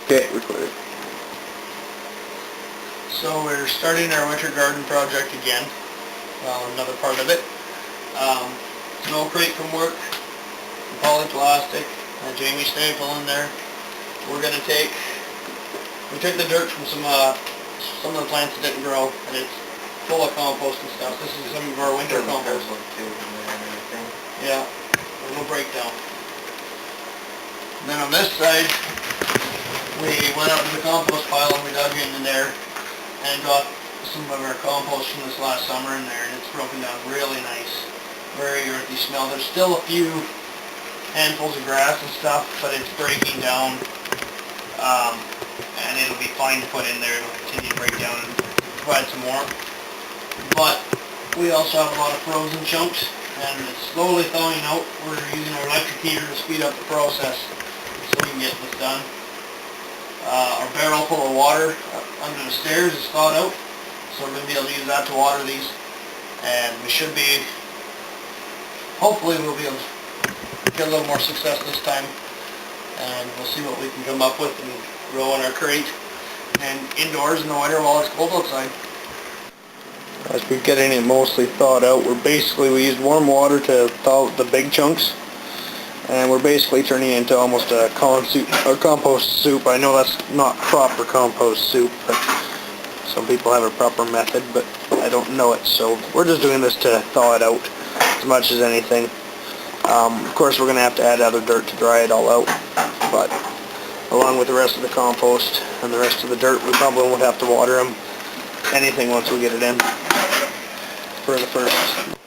Okay, recorded. So we're starting our winter garden project again. Well, another part of it. Snow crate from work, polyplastic, and Jamie staple in there. We're gonna we took the dirt from some of the plants that didn't grow, and it's full of compost and stuff. This is some of our winter compost. Yeah, a little breakdown. And then on this side, we went out to the compost pile and we dug in there and got some of our compost from this last summer in there, and it's broken down really nice. Very earthy smell. There's still a few handfuls of grass and stuff, but it's breaking down, and it'll be fine to put in there. It'll continue to break down and provide some more. But we also have a lot of frozen chunks, and it's slowly thawing out. We're using our electric heater to speed up the process so we can get this done. Our barrel full of water under the stairs is thawed out, so we're going to be able to use that to water these, and we should be, hopefully we'll be able to get a little more success this time, and we'll see what we can come up with and grow in our crate and indoors in the winter while it's cold outside. As we're getting it mostly thawed out, we used warm water to thaw out the big chunks, and we're basically turning it into almost a compost soup. I know that's not proper compost soup, but some people have a proper method, but I don't know it, so we're just doing this to thaw it out as much as anything. Of course, we're going to have to add other dirt to dry it all out, but along with the rest of the compost and the rest of the dirt, we probably won't have to water them anything once we get it in for the first.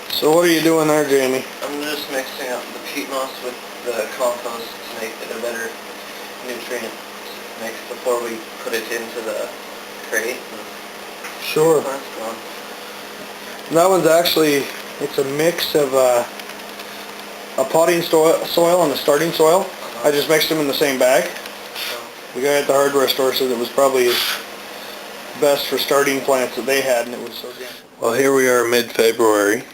So what are you doing there, Jamie? I'm just mixing up the peat moss with the compost to make it a better nutrient mix before we put it into the crate. Sure. That one's actually, it's a mix of a potting soil and a starting soil. I just mixed them in the same bag. The guy at the hardware store said it was probably best for starting plants that they had, and it was organic. Well, here we are mid-February.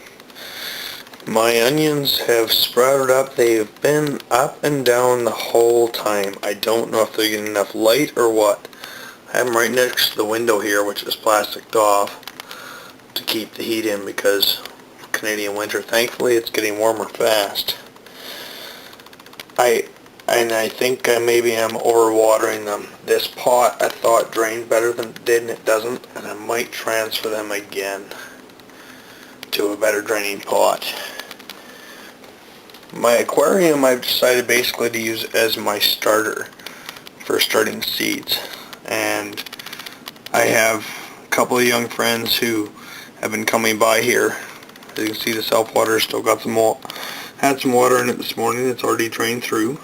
My onions have sprouted up. They've been up and down the whole time. I don't know if they're getting enough light or what. I have them right next to the window here, which is plasticed off to keep the heat in because of Canadian winter. Thankfully, it's getting warmer fast. I think maybe I'm overwatering them. This pot I thought drained better than it did, and it doesn't, and I might transfer them again to a better draining pot. My aquarium I've decided basically to use as my starter for starting seeds, and I have a couple of young friends who have been coming by here. As you can see, the self water still got had some water in it this morning. It's already drained through,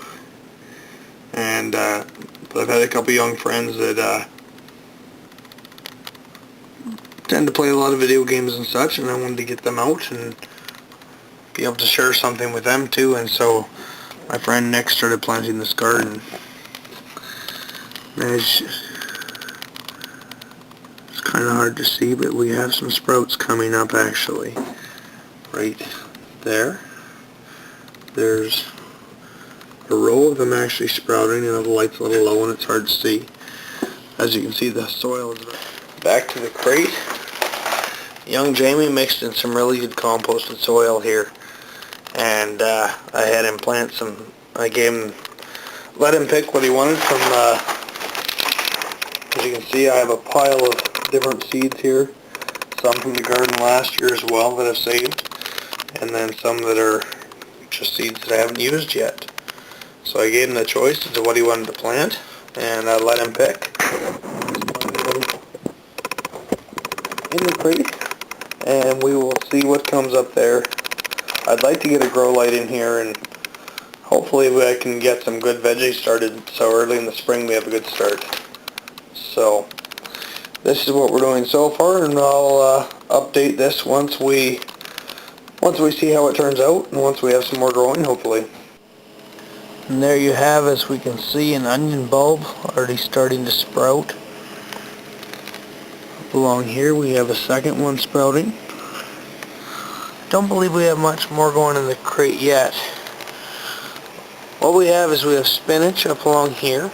and but I've had a couple of young friends that tend to play a lot of video games and such, and I wanted to get them out and be able to share something with them too. And so my friend Nick started planting this garden. It's kind of hard to see, but we have some sprouts coming up actually. Right there. There's a row of them actually sprouting, and the light's a little low and it's hard to see. As you can see, the soil is back to the crate. Young Jamie mixed in some really good composted soil here, and I had him plant some. I let him pick what he wanted from. As you can see, I have a pile of different seeds here. Some from the garden last year as well that I've saved, and then some that are just seeds that I haven't used yet. So I gave him the choice as to what he wanted to plant, and I let him pick. In the crate, and we will see what comes up there. I'd like to get a grow light in here, and hopefully I can get some good veggies started so early in the spring we have a good start. So this is what we're doing so far, and I'll update this once we see how it turns out, and once we have some more growing, hopefully. And there you have, as we can see, an onion bulb already starting to sprout. Up along here we have a second one sprouting. Don't believe we have much more going in the crate yet. What we have is we have spinach up along here.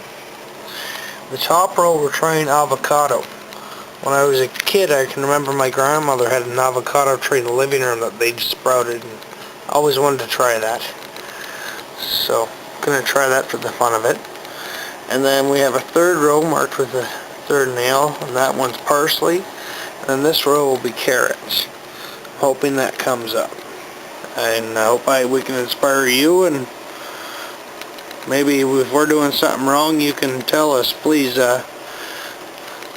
The top row we're trying avocado. When I was a kid, I can remember my grandmother had an avocado tree in the living room that they'd sprouted, and I always wanted to try that. So, I'm going to try that for the fun of it. And then we have a third row marked with a third nail, and that one's parsley. And then this row will be carrots. I'm hoping that comes up. And I hope we can inspire you, and maybe if we're doing something wrong, you can tell us, please.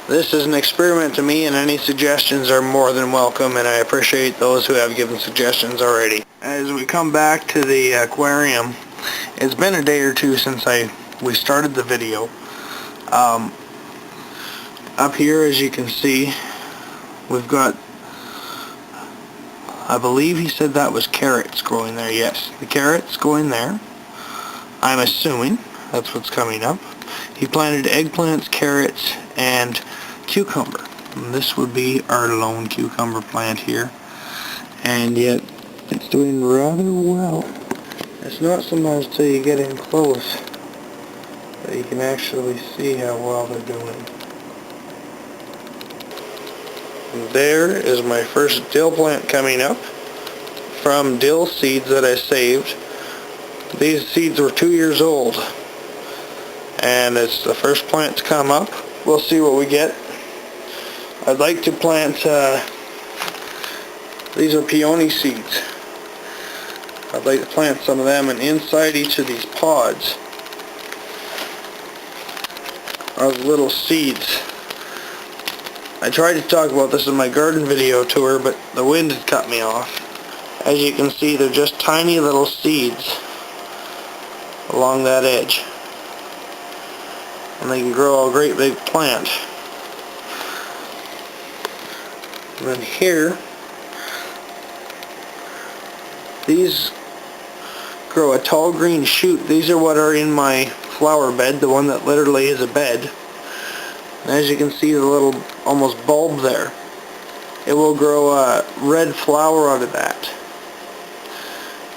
This is an experiment to me, and any suggestions are more than welcome, and I appreciate those who have given suggestions already. As we come back to the aquarium, it's been a day or two since we started the video. Up here, as you can see, we've got, I believe he said that was carrots growing there. Yes, the carrots going there. I'm assuming that's what's coming up. He planted eggplants, carrots, and cucumber. And this would be our lone cucumber plant here. And yet, it's doing rather well. It's not sometimes till you get in close that you can actually see how well they're doing. And there is my first dill plant coming up from dill seeds that I saved. These seeds were 2 years old, and it's the first plant to come up. We'll see what we get. I'd like to plant, these are peony seeds. I'd like to plant some of them, and inside each of these pods are little seeds. I tried to talk about this in my garden video tour, but the wind had cut me off. As you can see, they're just tiny little seeds along that edge, and they can grow a great big plant. And then here, these grow a tall green shoot. These are what are in my flower bed, the one that literally is a bed. And as you can see, the little almost bulb there, it will grow a red flower out of that.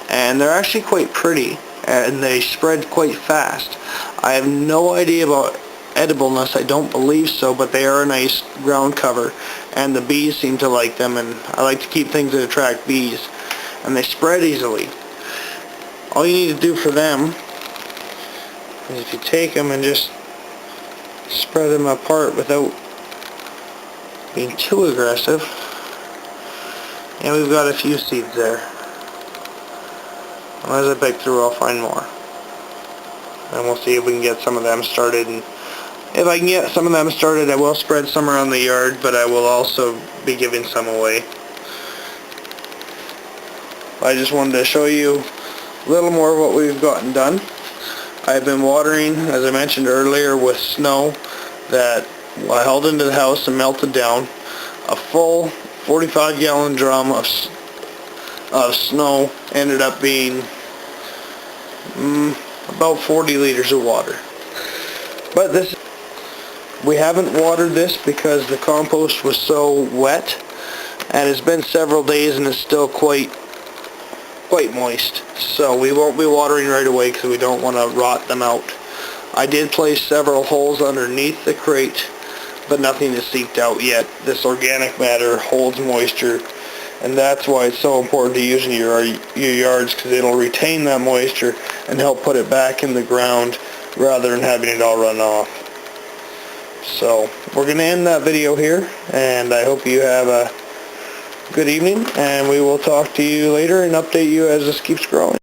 And they're actually quite pretty, and they spread quite fast. I have no idea about edibleness, I don't believe so, but they are a nice ground cover, and the bees seem to like them, and I like to keep things that attract bees, and they spread easily. All you need to do for them is if you take them and just spread them apart without being too aggressive. And we've got a few seeds there. And as I pick through, I'll find more. And we'll see if we can get some of them started. And if I can get some of them started, I will spread some around the yard, but I will also be giving some away. I just wanted to show you a little more of what we've gotten done. I've been watering, as I mentioned earlier, with snow that I hauled into the house and melted down. A full 45-gallon drum of snow ended up being about 40 liters of water. But we haven't watered this because the compost was so wet, and it's been several days and it's still quite moist. So we won't be watering right away because we don't want to rot them out. I did place several holes underneath the crate, but nothing is seeped out yet. This organic matter holds moisture, and that's why it's so important to use in your yards, because it'll retain that moisture and help put it back in the ground rather than having it all run off. So we're going to end that video here, and I hope you have a good evening, and we will talk to you later and update you as this keeps growing.